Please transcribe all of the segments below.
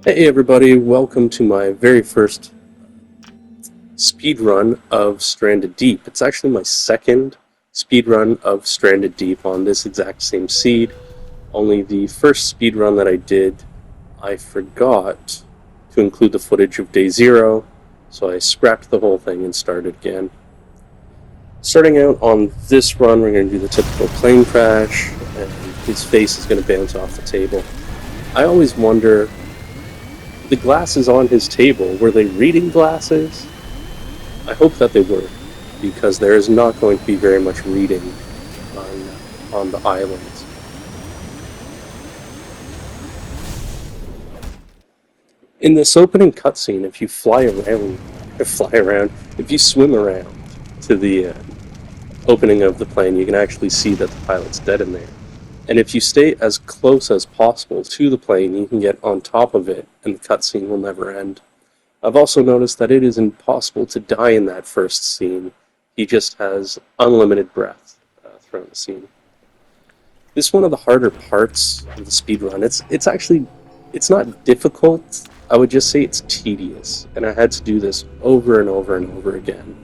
Hey everybody, welcome to my very first speed run of Stranded Deep. It's actually my second speed run of Stranded Deep on this exact same seed. Only the first speed run that I did, I forgot to include the footage of day zero, so I scrapped the whole thing and started again. Starting out on this run, we're going to do the typical plane crash, and his face is going to bounce off the table. I always wonder, the glasses on his table, were they reading glasses? I hope that they were, because there is not going to be very much reading on the island. In this opening cutscene, if you if you swim around to the opening of the plane, you can actually see that the pilot's dead in there. And if you stay as close as possible to the plane, you can get on top of it, and the cutscene will never end. I've also noticed that it is impossible to die in that first scene. He just has unlimited breath throughout the scene. This is one of the harder parts of the speedrun. It's not difficult. I would just say it's tedious, and I had to do this over and over and over again.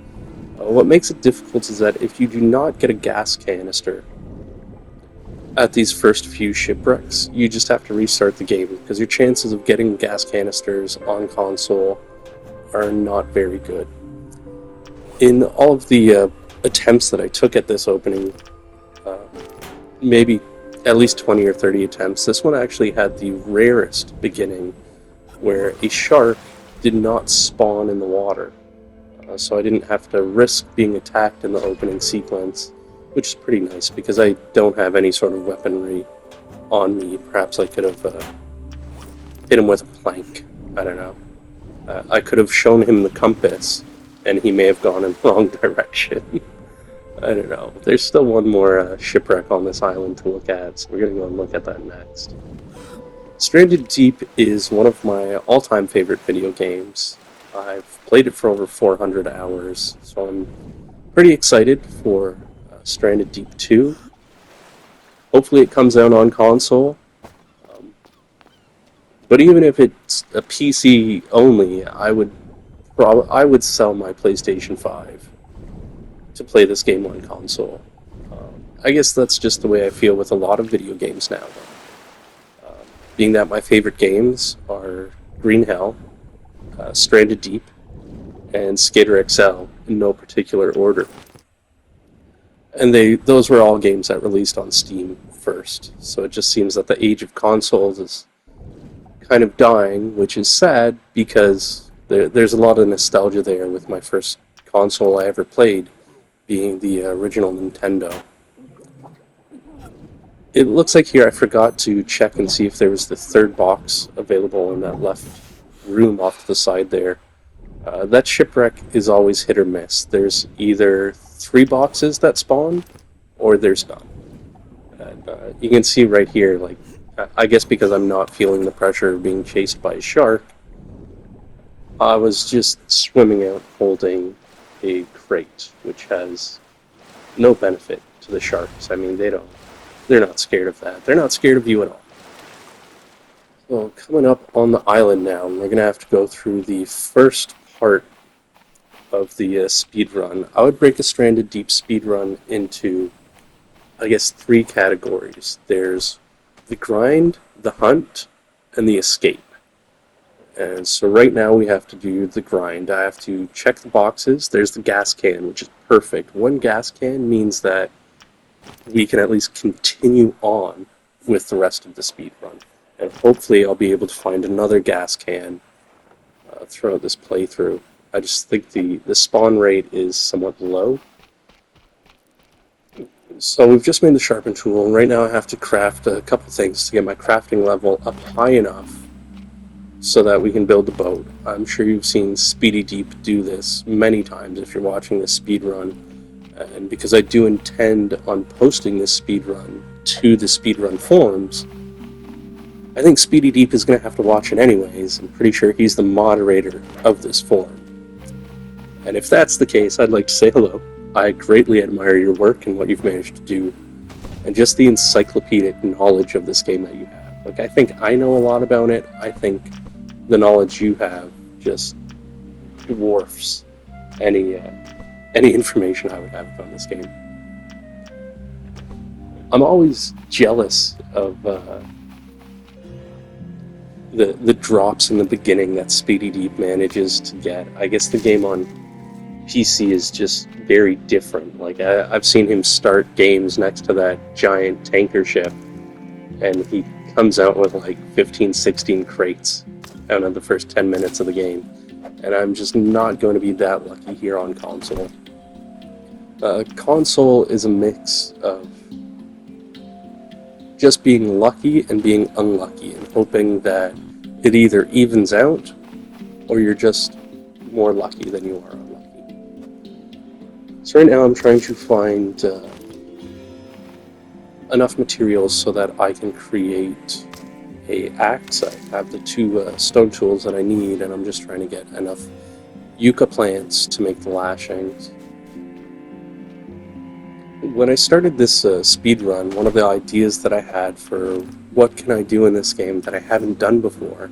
What makes it difficult is that if you do not get a gas canister at these first few shipwrecks, you just have to restart the game, because your chances of getting gas canisters on console are not very good. In all of the attempts that I took at this opening, maybe at least 20 or 30 attempts, this one actually had the rarest beginning, where a shark did not spawn in the water. So I didn't have to risk being attacked in the opening sequence, which is pretty nice, because I don't have any sort of weaponry on me. Perhaps I could have hit him with a plank. I don't know. I could have shown him the compass, and he may have gone in the wrong direction. I don't know. There's still one more shipwreck on this island to look at, so we're going to go and look at that next. Stranded Deep is one of my all-time favorite video games. I've played it for over 400 hours, so I'm pretty excited for Stranded Deep 2. Hopefully it comes out on console. But even if it's a PC only, I would sell my PlayStation 5 to play this game on console. I guess that's just the way I feel with a lot of video games now. Being that my favorite games are Green Hell, Stranded Deep, and Skater XL in no particular order. And those were all games that released on Steam first, so it just seems that the age of consoles is kind of dying, which is sad, because there's a lot of nostalgia there with my first console I ever played being the original Nintendo. It looks like here I forgot to check and see if there was the third box available in that left room off to the side there. That shipwreck is always hit or miss. There's either 3 boxes that spawn, or there's none. And you can see right here, like, I guess because I'm not feeling the pressure of being chased by a shark, I was just swimming out holding a crate, which has no benefit to the sharks. I mean, they're not scared of that. They're not scared of you at all. So coming up on the island now, we're going to have to go through the first part of the speed run. I would break a Stranded Deep speed run into, I guess, 3 categories. There's the grind, the hunt, and the escape. And so right now we have to do the grind. I have to check the boxes. There's the gas can, which is perfect. 1 gas can means that we can at least continue on with the rest of the speed run. And hopefully I'll be able to find another gas can throughout this playthrough. I just think the spawn rate is somewhat low. So we've just made the sharpen tool, and right now I have to craft a couple things to get my crafting level up high enough so that we can build the boat. I'm sure you've seen Speedy Deep do this many times if you're watching this speed run. And because I do intend on posting this speed run to the speedrun forums, I think Speedy Deep is going to have to watch it anyways. I'm pretty sure he's the moderator of this forum. And if that's the case, I'd like to say hello. I greatly admire your work and what you've managed to do, and just the encyclopedic knowledge of this game that you have. Like, I think I know a lot about it. I think the knowledge you have just dwarfs any information I would have on this game. I'm always jealous of the drops in the beginning that Speedy Deep manages to get. I guess the game on PC is just very different. Like I've seen him start games next to that giant tanker ship, and he comes out with like 15, 16 crates out of the first 10 minutes of the game. And I'm just not going to be that lucky here on console. Console is a mix of just being lucky and being unlucky, and hoping that it either evens out or you're just more lucky than you are unlucky. So right now I'm trying to find enough materials so that I can create a axe. I have the two stone tools that I need, and I'm just trying to get enough yucca plants to make the lashings. When I started this speed run, one of the ideas that I had for what can I do in this game that I haven't done before,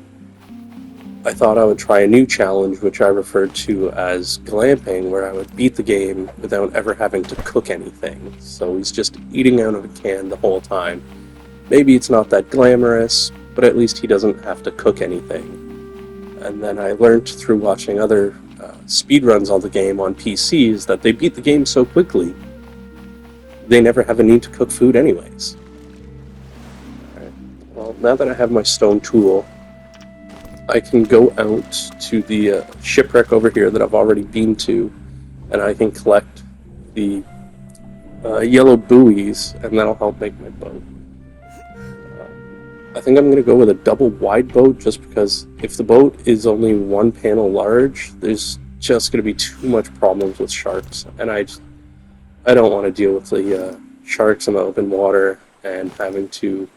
I thought I would try a new challenge, which I referred to as glamping, where I would beat the game without ever having to cook anything. So he's just eating out of a can the whole time. Maybe it's not that glamorous, but at least he doesn't have to cook anything. And then I learned through watching other speedruns of the game on PCs that they beat the game so quickly they never have a need to cook food anyways. Right. Well, now that I have my stone tool, I can go out to the shipwreck over here that I've already been to, and I can collect the yellow buoys, and that'll help make my boat. I think I'm going to go with a double wide boat, just because if the boat is only one panel large, there's just going to be too much problems with sharks, and I don't want to deal with the sharks in the open water and having to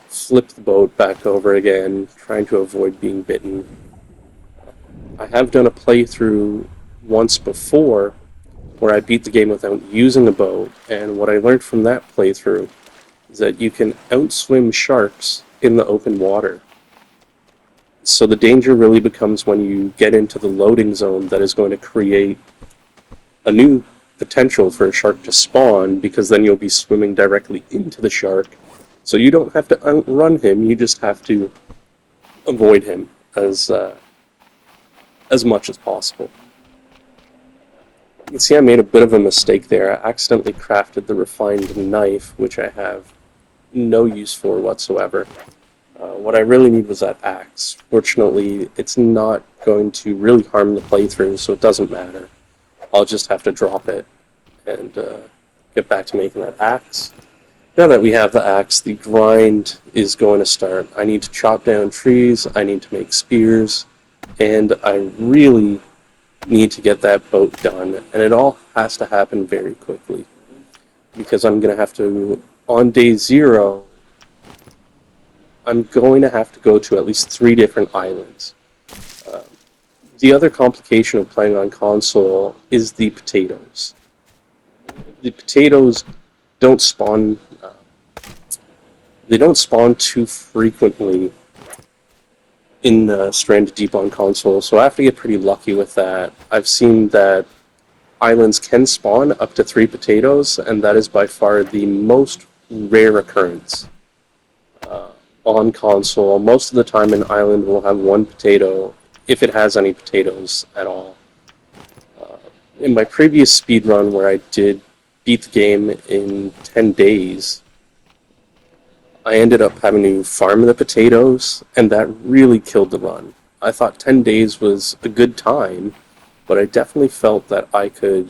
flip the boat back over again, trying to avoid being bitten. I have done a playthrough once before where I beat the game without using a boat, and what I learned from that playthrough is that you can outswim sharks in the open water. So the danger really becomes when you get into the loading zone that is going to create a new potential for a shark to spawn, because then you'll be swimming directly into the shark. So you don't have to outrun him, you just have to avoid him as much as possible. You can see I made a bit of a mistake there. I accidentally crafted the refined knife, which I have no use for whatsoever. What I really need was that axe. Fortunately, it's not going to really harm the playthrough, so it doesn't matter. I'll just have to drop it and get back to making that axe. Now that we have the axe, the grind is going to start. I need to chop down trees, I need to make spears, and I really need to get that boat done. And it all has to happen very quickly, because I'm going to have to, on day 0, I'm going to have to go to at least 3 different islands. The other complication of playing on console is the potatoes. The potatoes don't spawn. They don't spawn too frequently in Stranded Deep on console, so I have to get pretty lucky with that. I've seen that islands can spawn up to 3 potatoes, and that is by far the most rare occurrence on console. Most of the time an island will have 1 potato, if it has any potatoes at all. In my previous speedrun, where I did beat the game in 10 days, I ended up having to farm the potatoes, and that really killed the run. I thought 10 days was a good time, but I definitely felt that I could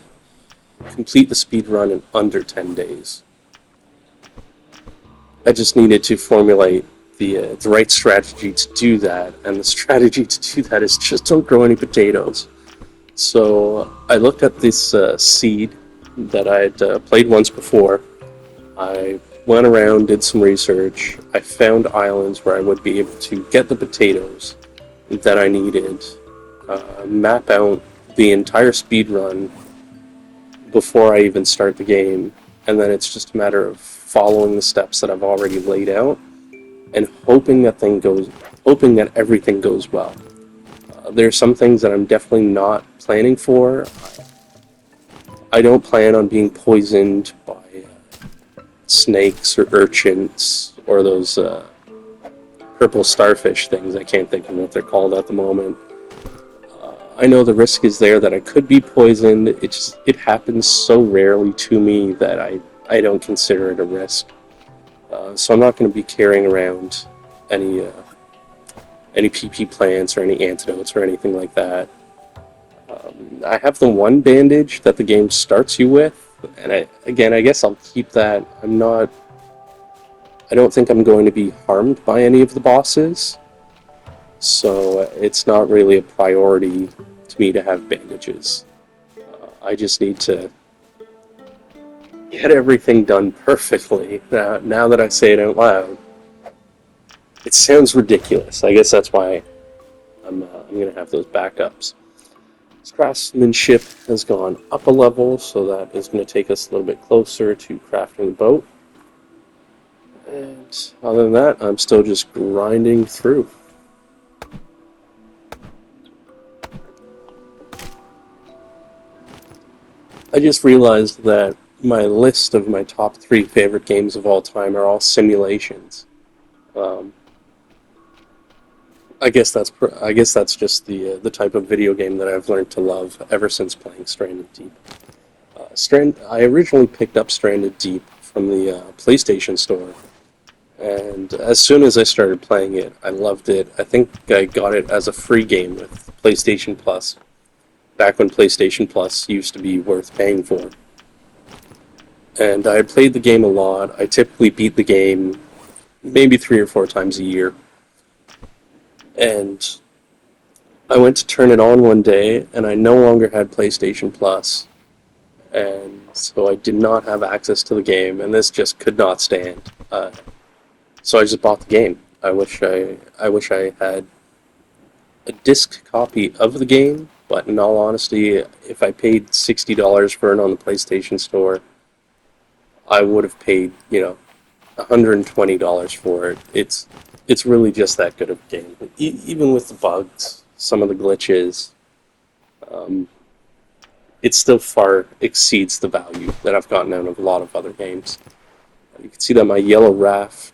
complete the speedrun in under 10 days. I just needed to formulate the right strategy to do that, and the strategy to do that is just don't grow any potatoes. So I looked at this seed that I had played once before. I went around, did some research. I found islands where I would be able to get the potatoes that I needed, map out the entire speed run before I even start the game, and then it's just a matter of following the steps that I've already laid out and hoping that things hoping that everything goes well. There are some things that I'm definitely not planning for. I don't plan on being poisoned by snakes or urchins or those purple starfish things. I can't think of what they're called at the moment. I know the risk is there that I could be poisoned. It happens so rarely to me that I don't consider it a risk. So I'm not going to be carrying around any any PP plants or any antidotes or anything like that. I have the one bandage that the game starts you with, and I guess I'll keep that. I don't think I'm going to be harmed by any of the bosses, so it's not really a priority to me to have bandages. I just need to get everything done perfectly. Now that I say it out loud, it sounds ridiculous. I guess that's why I'm going to have those backups. This craftsmanship has gone up a level, so that is going to take us a little bit closer to crafting the boat. And other than that, I'm still just grinding through. I just realized that my list of my top 3 favorite games of all time are all simulations. Um, I guess that's just the type of video game that I've learned to love ever since playing Stranded Deep. I originally picked up Stranded Deep from the PlayStation Store, and as soon as I started playing it, I loved it. I think I got it as a free game with PlayStation Plus, back when PlayStation Plus used to be worth paying for. And I played the game a lot. I typically beat the game maybe 3 or 4 times a year. And I went to turn it on one day, and I no longer had PlayStation Plus, and so I did not have access to the game, and this just could not stand. So I just bought the game. I wish I had a disc copy of the game, but in all honesty, if I paid $60 for it on the PlayStation Store, I would have paid, $120 for it. It's really just that good of a game. Even with the bugs, some of the glitches, um, it still far exceeds the value that I've gotten out of a lot of other games. You can see that my yellow life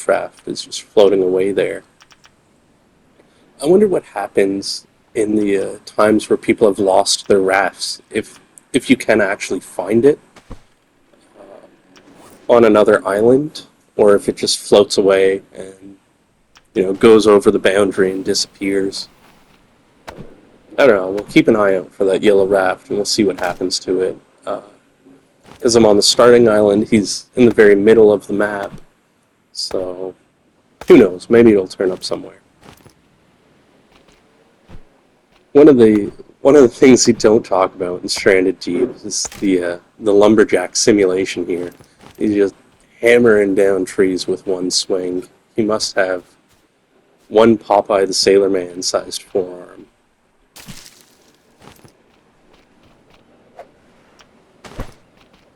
raft, is just floating away there. I wonder what happens in the times where people have lost their rafts, if you can actually find it on another island, or if it just floats away and goes over the boundary and disappears. I don't know. We'll keep an eye out for that yellow raft, and we'll see what happens to it. Because I'm on the starting island, he's in the very middle of the map, so who knows? Maybe it'll turn up somewhere. One of the things you don't talk about in Stranded Deep is the lumberjack simulation here. He's just hammering down trees with one swing. He must have one Popeye the Sailor Man sized forearm.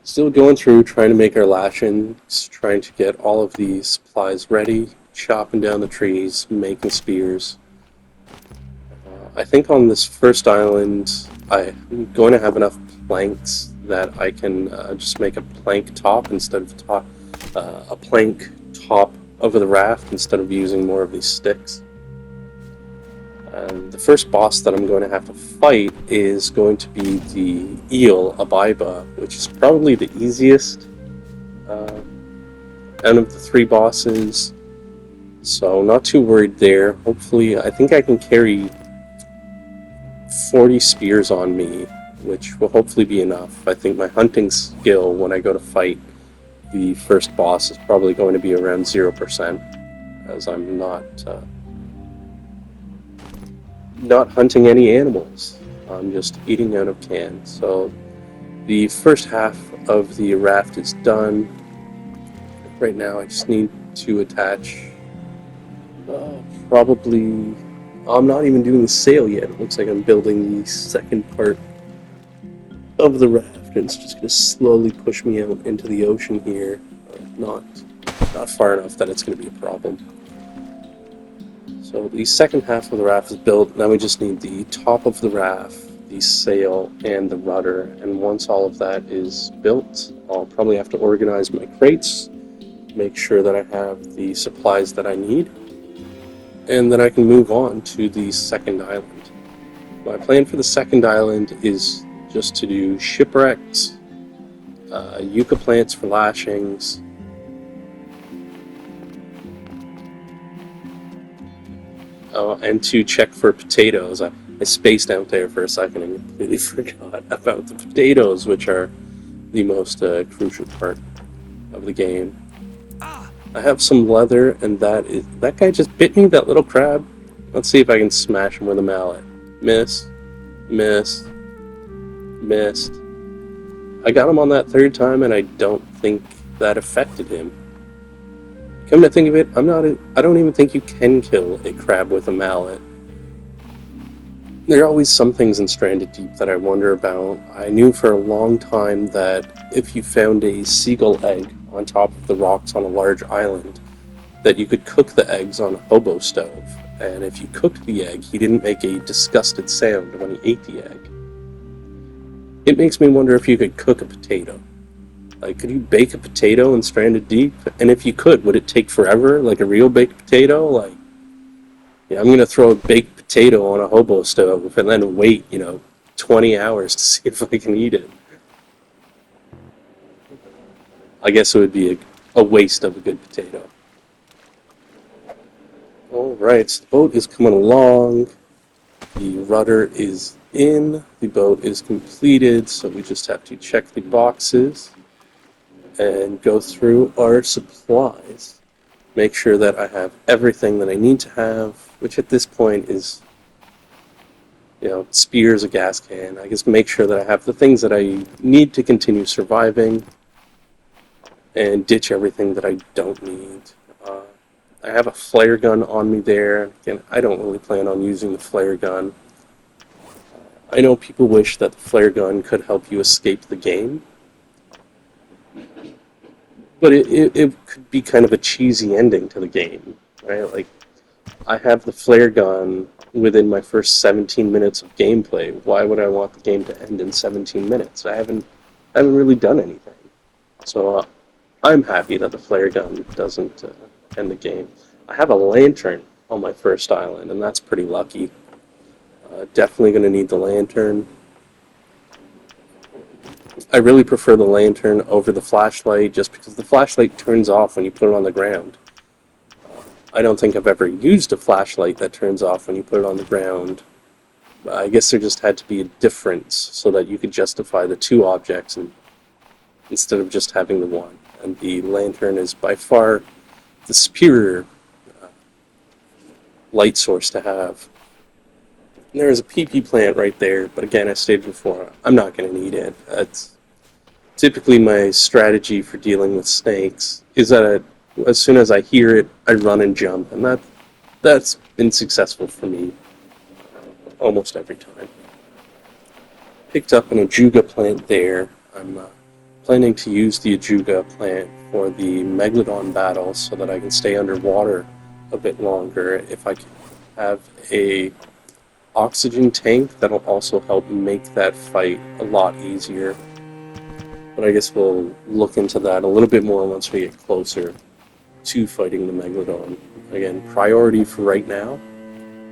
Still going through, trying to make our lashings, trying to get all of the supplies ready, chopping down the trees, making spears. I think on this first island, I'm going to have enough planks that I can just make a plank top instead of a plank top over the raft instead of using more of these sticks. And the first boss that I'm going to have to fight is going to be the eel, Abiba, which is probably the easiest out of the 3 bosses. So not too worried there. Hopefully, I think I can carry 40 spears on me, which will hopefully be enough. I think my hunting skill when I go to fight the first boss is probably going to be around 0%, as I'm not hunting any animals. I'm just eating out of cans. So the first half of the raft is done. Right now I just need to attach probably... I'm not even doing the sail yet. It looks like I'm building the second part of the raft, and it's just going to slowly push me out into the ocean here. Not far enough that it's going to be a problem. So the second half of the raft is built. Now we just need the top of the raft, the sail, and the rudder. And once all of that is built, I'll probably have to organize my crates, make sure that I have the supplies that I need, and then I can move on to the second island. My plan for the second island is just to do shipwrecks, yucca plants for lashings, and to check for potatoes. I spaced out there for a second and completely forgot about the potatoes, which are the most crucial part of the game. I have some leather, and that guy just bit me, that little crab. Let's see if I can smash him with a mallet. Miss, miss, missed. I got him on that third time, and I don't think that affected him. Come to think of it, I don't even think you can kill a crab with a mallet. There are always some things in Stranded Deep that I wonder about. I knew for a long time that if you found a seagull egg on top of the rocks on a large island, that you could cook the eggs on a hobo stove. And if you cooked the egg, he didn't make a disgusted sound when he ate the egg. It makes me wonder if you could cook a potato. Like, could you bake a potato in Stranded Deep? And if you could, would it take forever, like a real baked potato? Like, yeah, I'm going to throw a baked potato on a hobo stove and then wait, 20 hours to see if I can eat it. I guess it would be a waste of a good potato. Alright, so the boat is coming along. The rudder is in. The boat is completed, so we just have to check the boxes and go through our supplies. Make sure that I have everything that I need to have, which at this point is, spears, a gas can. I guess make sure that I have the things that I need to continue surviving and ditch everything that I don't need. I have a flare gun on me there. Again, I don't really plan on using the flare gun. I know people wish that the flare gun could help you escape the game, but it could be kind of a cheesy ending to the game, right? Like, I have the flare gun within my first 17 minutes of gameplay. Why would I want the game to end in 17 minutes? I haven't really done anything. So I'm happy that the flare gun doesn't end the game. I have a lantern on my first island, and that's pretty lucky. Definitely going to need the lantern. I really prefer the lantern over the flashlight just because the flashlight turns off when you put it on the ground. I don't think I've ever used a flashlight that turns off when you put it on the ground. I guess there just had to be a difference so that you could justify the two objects instead of just having the one. And the lantern is by far the superior light source to have. And there's a PP plant right there, but again, I stated before, I'm not going to need it. It's typically my strategy for dealing with snakes is that as soon as I hear it, I run and jump, and that's been successful for me almost every time. Picked up an ajuga plant there. I'm planning to use the ajuga plant for the Megalodon battle so that I can stay underwater a bit longer. If I can have a oxygen tank, that'll also help make that fight a lot easier. But I guess we'll look into that a little bit more once we get closer to fighting the Megalodon. Again, priority for right now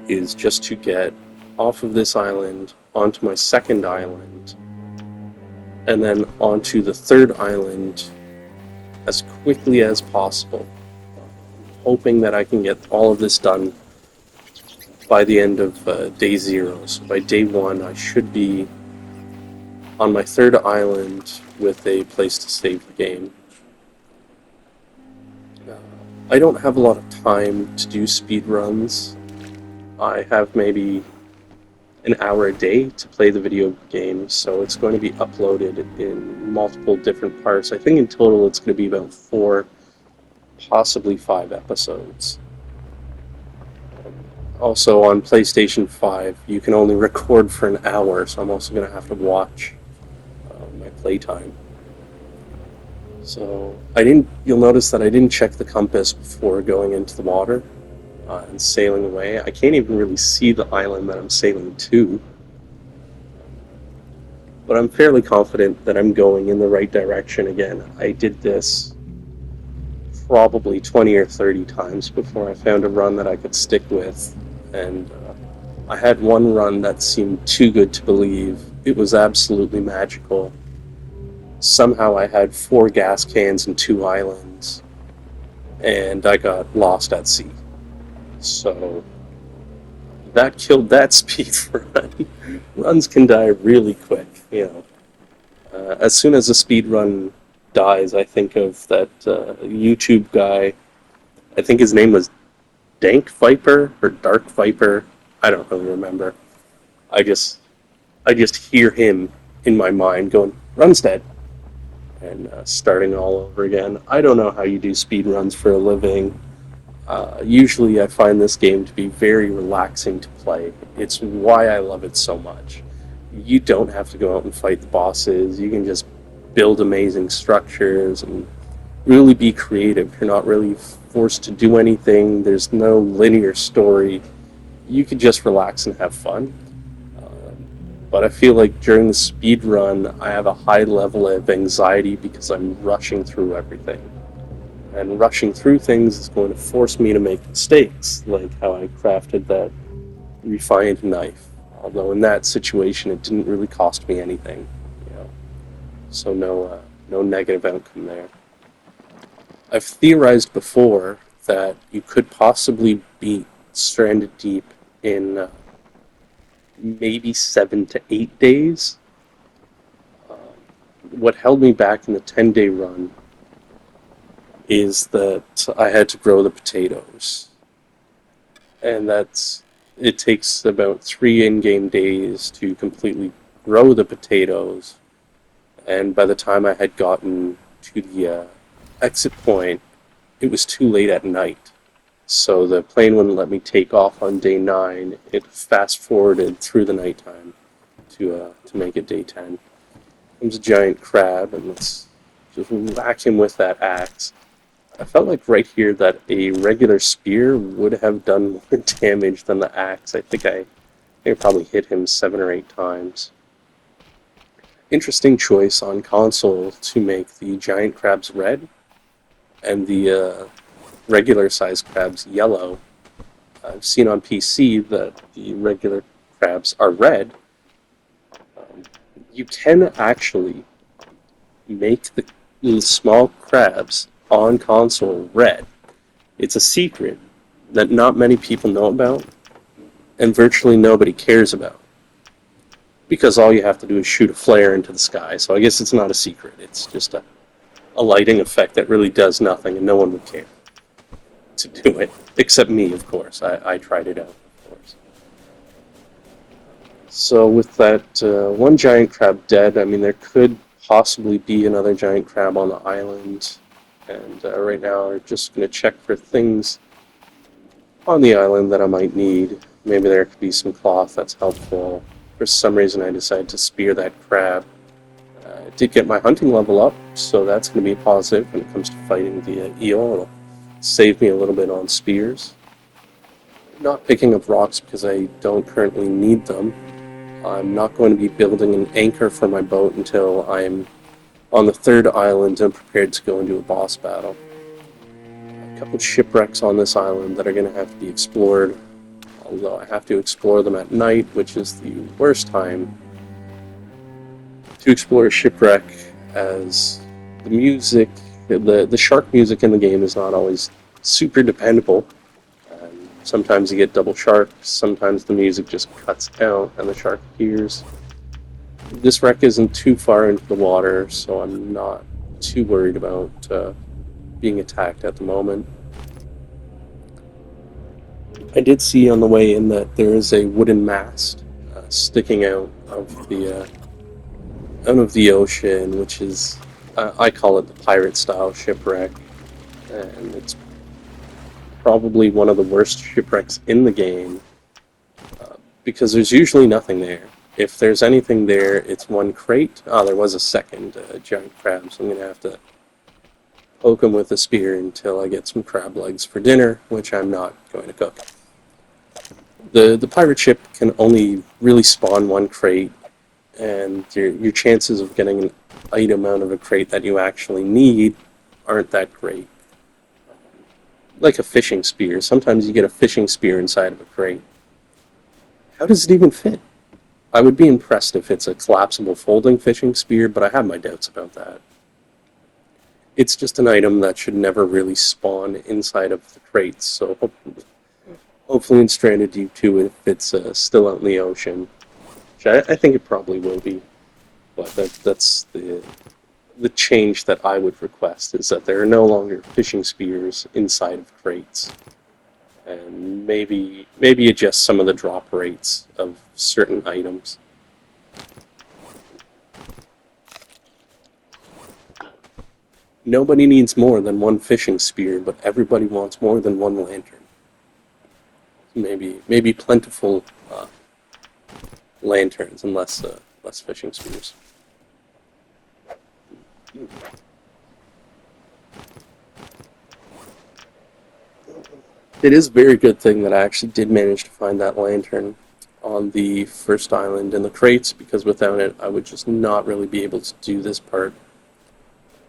is just to get off of this island onto my second island and then onto the third island as quickly as possible, hoping that I can get all of this done by the end of day 0. So by day 1, I should be on my third island with a place to save the game. I don't have a lot of time to do speed runs. I have maybe an hour a day to play the video game, so it's going to be uploaded in multiple different parts. I think in total it's going to be about 4, possibly 5 episodes. Also on PlayStation 5, you can only record for an hour, so I'm also going to have to watch my playtime. So you'll notice that I didn't check the compass before going into the water. and sailing away. I can't even really see the island that I'm sailing to, but I'm fairly confident that I'm going in the right direction again. I did this probably 20 or 30 times before I found a run that I could stick with, and I had one run that seemed too good to believe. It was absolutely magical. Somehow I had 4 gas cans and 2 islands, and I got lost at sea. So that killed that speed run. Runs can die really quick, you know. As soon as a speed run dies, I think of that YouTube guy. I think his name was Dank Viper or Dark Viper. I don't really remember. I just I just hear him in my mind going, "Run's dead," and starting all over again. I don't know how you do speed runs for a living. Usually, I find this game to be very relaxing to play. It's why I love it so much. You don't have to go out and fight the bosses. You can just build amazing structures and really be creative. You're not really forced to do anything. There's no linear story. You can just relax and have fun. But I feel like during the speed run, I have a high level of anxiety because I'm rushing through everything. And rushing through things is going to force me to make mistakes, like how I crafted that refined knife. Although in that situation, it didn't really cost me anything, you know. So no negative outcome there. I've theorized before that you could possibly beat Stranded Deep in maybe 7 to 8 days. What held me back in the 10-day run is that I had to grow the potatoes. And it takes about 3 in-game days to completely grow the potatoes. And by the time I had gotten to the exit point, it was too late at night. So the plane wouldn't let me take off on day 9. It fast forwarded through the nighttime to make it day 10. Comes a giant crab, and let's just whack him with that axe. I felt like right here that a regular spear would have done more damage than the axe. I probably hit him 7 or 8 times. Interesting choice on console to make the giant crabs red and the regular sized crabs yellow. I've seen on PC that the regular crabs are red. You can actually make the small crabs on console red. It's a secret that not many people know about and virtually nobody cares about. Because all you have to do is shoot a flare into the sky, so I guess it's not a secret. It's just a lighting effect that really does nothing and no one would care to do it. Except me, of course. I tried it out, of course. So with that one giant crab dead, I mean, there could possibly be another giant crab on the island. And right now we're just going to check for things on the island that I might need. Maybe there could be some cloth that's helpful. For some reason I decided to spear that crab. I did get my hunting level up, so that's going to be a positive when it comes to fighting the eel. It'll save me a little bit on spears. Not picking up rocks because I don't currently need them. I'm not going to be building an anchor for my boat until I'm on the 3rd island and prepared to go into a boss battle. A couple shipwrecks on this island that are going to have to be explored, although I have to explore them at night, which is the worst time to explore a shipwreck, as the music, the shark music in the game is not always super dependable. Sometimes you get double sharks, sometimes the music just cuts out and the shark appears. This wreck isn't too far into the water, so I'm not too worried about being attacked at the moment. I did see on the way in that there is a wooden mast sticking out of the ocean, which is I call it the pirate-style shipwreck, and it's probably one of the worst shipwrecks in the game because there's usually nothing there. If there's anything there, it's one crate. There was a second giant crab, so I'm going to have to poke them with a spear until I get some crab legs for dinner, which I'm not going to cook. The pirate ship can only really spawn one crate, and your chances of getting an item out of a crate that you actually need aren't that great. Like a fishing spear, sometimes you get a fishing spear inside of a crate. How does it even fit? I would be impressed if it's a collapsible folding fishing spear, but I have my doubts about that. It's just an item that should never really spawn inside of the crates, so hopefully in Stranded Deep 2, if it's still out in the ocean, which I think it probably will be, but that's the change that I would request, is that there are no longer fishing spears inside of crates, and maybe adjust some of the drop rates of certain items. Nobody needs more than one fishing spear, but everybody wants more than one lantern. Maybe plentiful lanterns and less fishing spears. It is a very good thing that I actually did manage to find that lantern on the first island in the crates, because without it I would just not really be able to do this part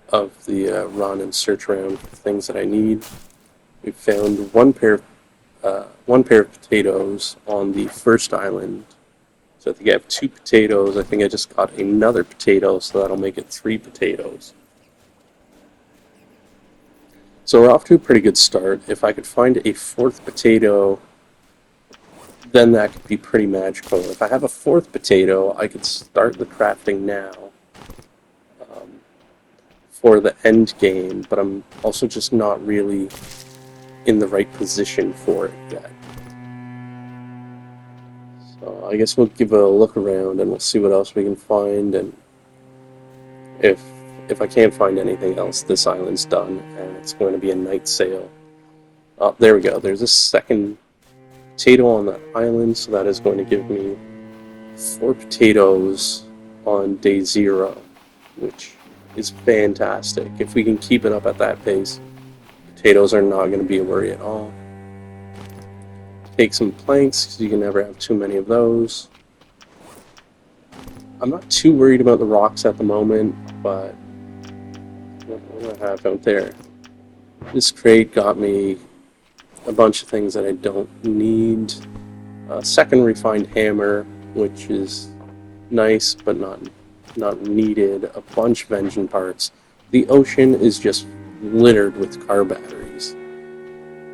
of the run and search around for things that I need. We found one pair of potatoes on the first island. So I think I have 2 potatoes. I think I just got another potato, so that'll make it 3 potatoes. So we're off to a pretty good start. If I could find a 4th potato, then that could be pretty magical. If I have a 4th potato, I could start the crafting now for the end game, but I'm also just not really in the right position for it yet. So I guess we'll give a look around and we'll see what else we can find, and if I can't find anything else, this island's done and it's going to be a night sail. Oh, there we go. There's a 2nd potato on that island, so that is going to give me 4 potatoes on day 0, which is fantastic. If we can keep it up at that pace, potatoes are not going to be a worry at all. Take some planks, because you can never have too many of those. I'm not too worried about the rocks at the moment, but what do I have out there? This crate got me a bunch of things that I don't need. A 2nd refined hammer, which is nice, but not needed. A bunch of engine parts. The ocean is just littered with car batteries.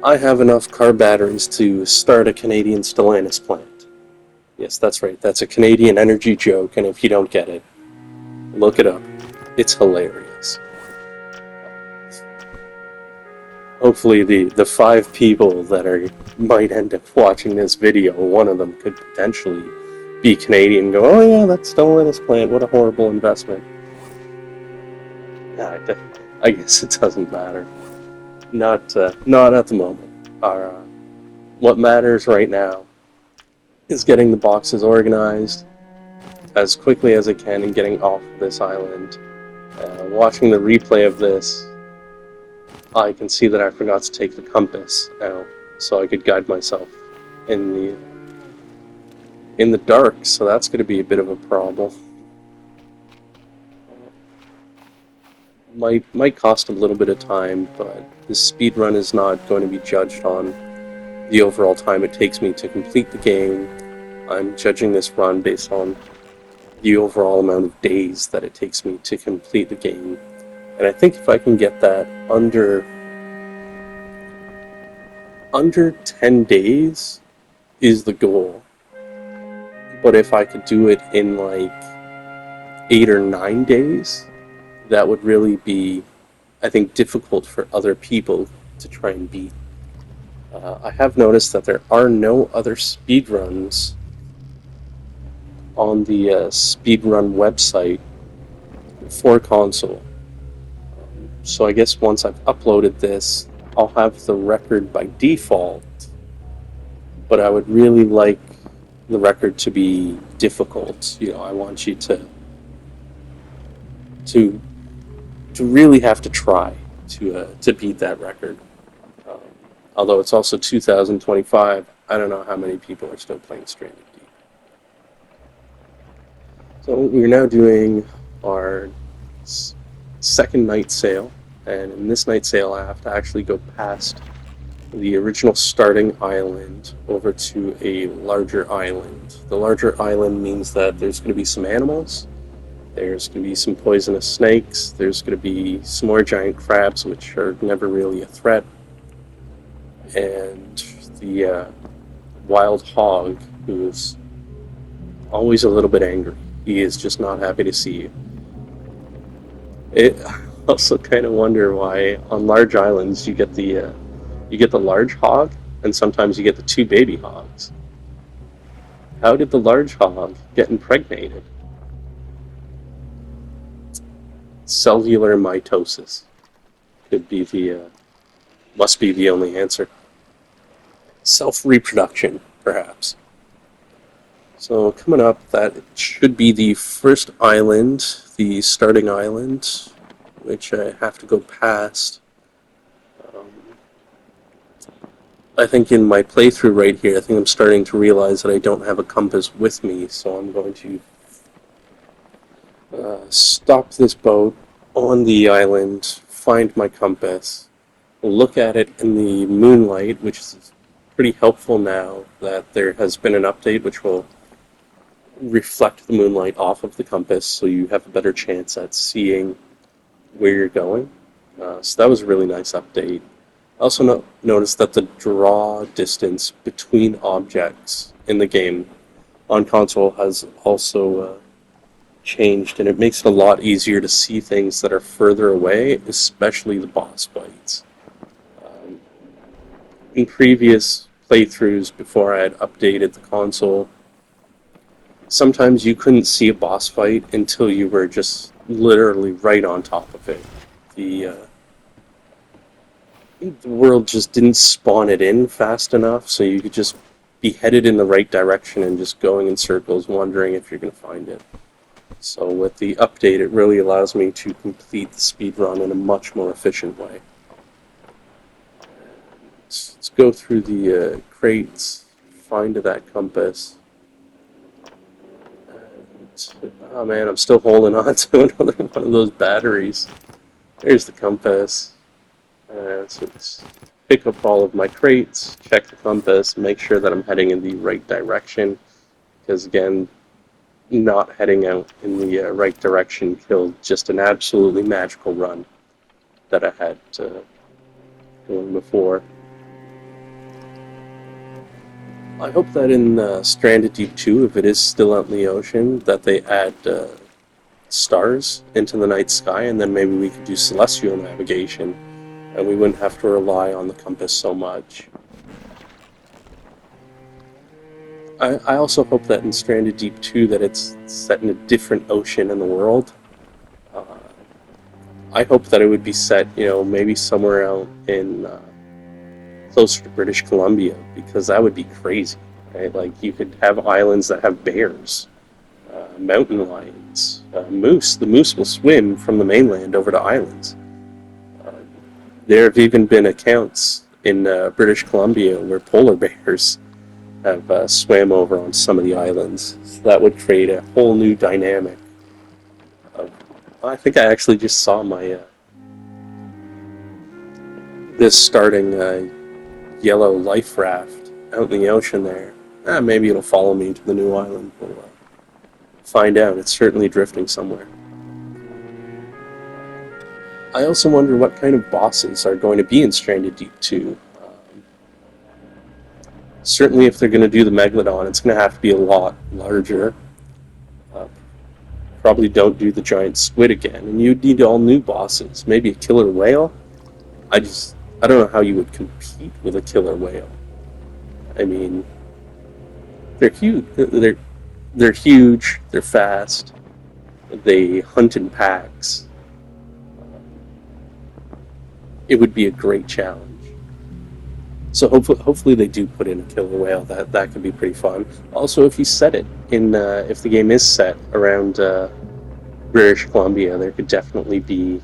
I have enough car batteries to start a Canadian Stellantis plant. Yes, that's right. That's a Canadian energy joke, and if you don't get it, look it up. It's hilarious. Hopefully the 5 people that might end up watching this video, one of them could potentially be Canadian and go, oh yeah, that's Stellantis plant, what a horrible investment. Yeah, I guess it doesn't matter. Not at the moment. What matters right now is getting the boxes organized as quickly as I can and getting off this island. Watching the replay of this, I can see that I forgot to take the compass out, so I could guide myself in the dark, so that's going to be a bit of a problem. Might cost a little bit of time, but this speed run is not going to be judged on the overall time it takes me to complete the game. I'm judging this run based on the overall amount of days that it takes me to complete the game. And I think if I can get that under 10 days is the goal. But if I could do it in like 8 or 9 days, that would really be, I think, difficult for other people to try and beat. I have noticed that there are no other speedruns on the speedrun website for console. So I guess once I've uploaded this, I'll have the record by default, but I would really like the record to be difficult. You know, I want you to really have to try to beat that record. Um, Although it's also 2025, I don't know how many people are still playing Stranded Deep. So we're now doing our second night sail, and in this night sail, I have to actually go past the original starting island over to a larger island. The larger island means that there's going to be some animals, there's going to be some poisonous snakes, there's going to be some more giant crabs, which are never really a threat, and the wild hog, who is always a little bit angry. He is just not happy to see you. It I also kind of wonder why on large islands you get the large hog, and sometimes you get the two baby hogs. How did the large hog get impregnated? Cellular mitosis could be the must be the only answer. Self reproduction, perhaps. So coming up, that should be the first island, the starting island, which I have to go past. Um, I think in my playthrough right here, I think I'm starting to realize that I don't have a compass with me, so I'm going to stop this boat on the island, find my compass, look at it in the moonlight, which is pretty helpful now that there has been an update which will reflect the moonlight off of the compass so you have a better chance at seeing where you're going. So that was a really nice update. I also noticed that the draw distance between objects in the game on console has also changed, and it makes it a lot easier to see things that are further away, especially the boss fights. Um, in previous playthroughs before I had updated the console, sometimes you couldn't see a boss fight until you were just literally right on top of it. The the world just didn't spawn it in fast enough, so you could just be headed in the right direction and just going in circles, wondering if you're going to find it. So with the update, it really allows me to complete the speed run in a much more efficient way. Let's go through the crates, find that compass. Oh man, I'm still holding on to another one of those batteries. There's the compass. So let's pick up all of my crates, check the compass, make sure that I'm heading in the right direction. Because again, not heading out in the right direction killed just an absolutely magical run that I had going before. I hope that in Stranded Deep 2, if it is still out in the ocean, that they add stars into the night sky, and then maybe we could do celestial navigation, and we wouldn't have to rely on the compass so much. I also hope that in Stranded Deep 2 that it's set in a different ocean in the world. Uh, I hope that it would be set, maybe somewhere out in closer to British Columbia, because that would be crazy, right? Like, you could have islands that have bears, mountain lions, moose. The moose will swim from the mainland over to islands. There have even been accounts in British Columbia where polar bears have swam over on some of the islands. So that would create a whole new dynamic. I think I actually just saw my this starting yellow life raft out in the ocean there. Maybe it'll follow me to the new island. We'll find out. It's certainly drifting somewhere. I also wonder what kind of bosses are going to be in Stranded Deep 2. Certainly if they're going to do the Megalodon, it's going to have to be a lot larger. Probably don't do the giant squid again, and you'd need all new bosses. Maybe a killer whale? I don't know how you would compete with a killer whale. I mean, they're huge. They're huge. They're fast. They hunt in packs. It would be a great challenge. So hopefully they do put in a killer whale. That could be pretty fun. Also, if you set it in, if the game is set around British Columbia, there could definitely be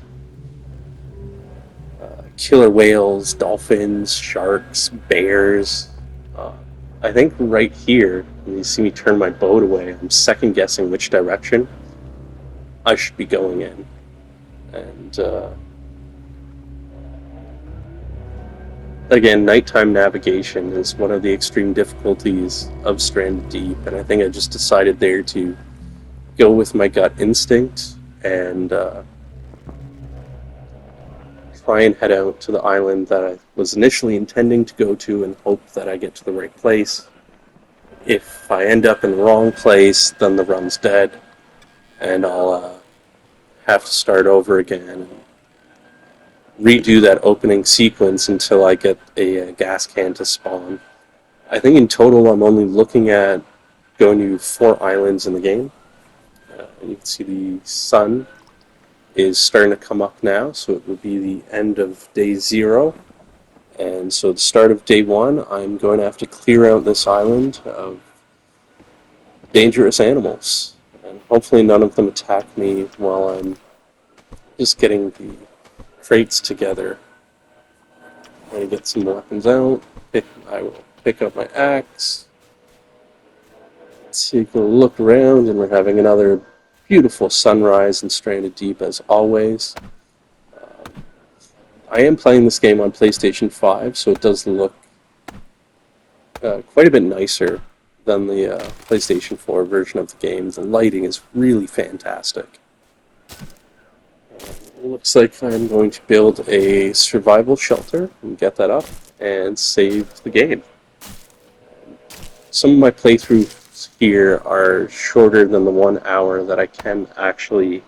killer whales, dolphins, sharks, bears. Uh, I think right here, when you see me turn my boat away, I'm second guessing which direction I should be going in. And again, nighttime navigation is one of the extreme difficulties of Stranded Deep, and I think I just decided there to go with my gut instinct and try and head out to the island that I was initially intending to go to and hope that I get to the right place. If I end up in the wrong place, then the run's dead, and I'll have to start over again and redo that opening sequence until I get a gas can to spawn. I think in total I'm only looking at going to 4 islands in the game. And you can see the sun is starting to come up now, so it would be the end of day 0. And so at the start of day 1, I'm going to have to clear out this island of dangerous animals. And hopefully none of them attack me while I'm just getting the crates together. I'm going to get some weapons out. I will pick up my axe. Take a look around, and we're having another beautiful sunrise in Stranded Deep as always. I am playing this game on PlayStation 5, so it does look quite a bit nicer than the PlayStation 4 version of the game. The lighting is really fantastic. It looks like I'm going to build a survival shelter and get that up and save the game. Some of my playthroughs here are shorter than the 1 hour that I can actually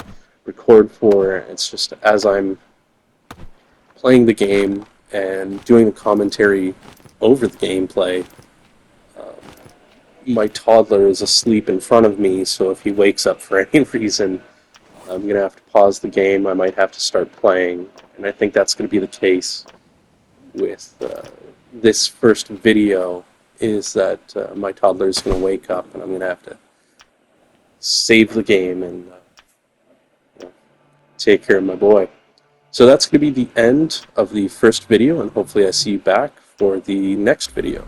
record for. It's just as I'm playing the game and doing the commentary over the gameplay, my toddler is asleep in front of me, so if he wakes up for any reason, I'm going to have to pause the game. I might have to start playing, and I think that's going to be the case with this first video, is that my toddler is going to wake up, and I'm going to have to save the game and take care of my boy. So that's going to be the end of the first video, and hopefully I see you back for the next video.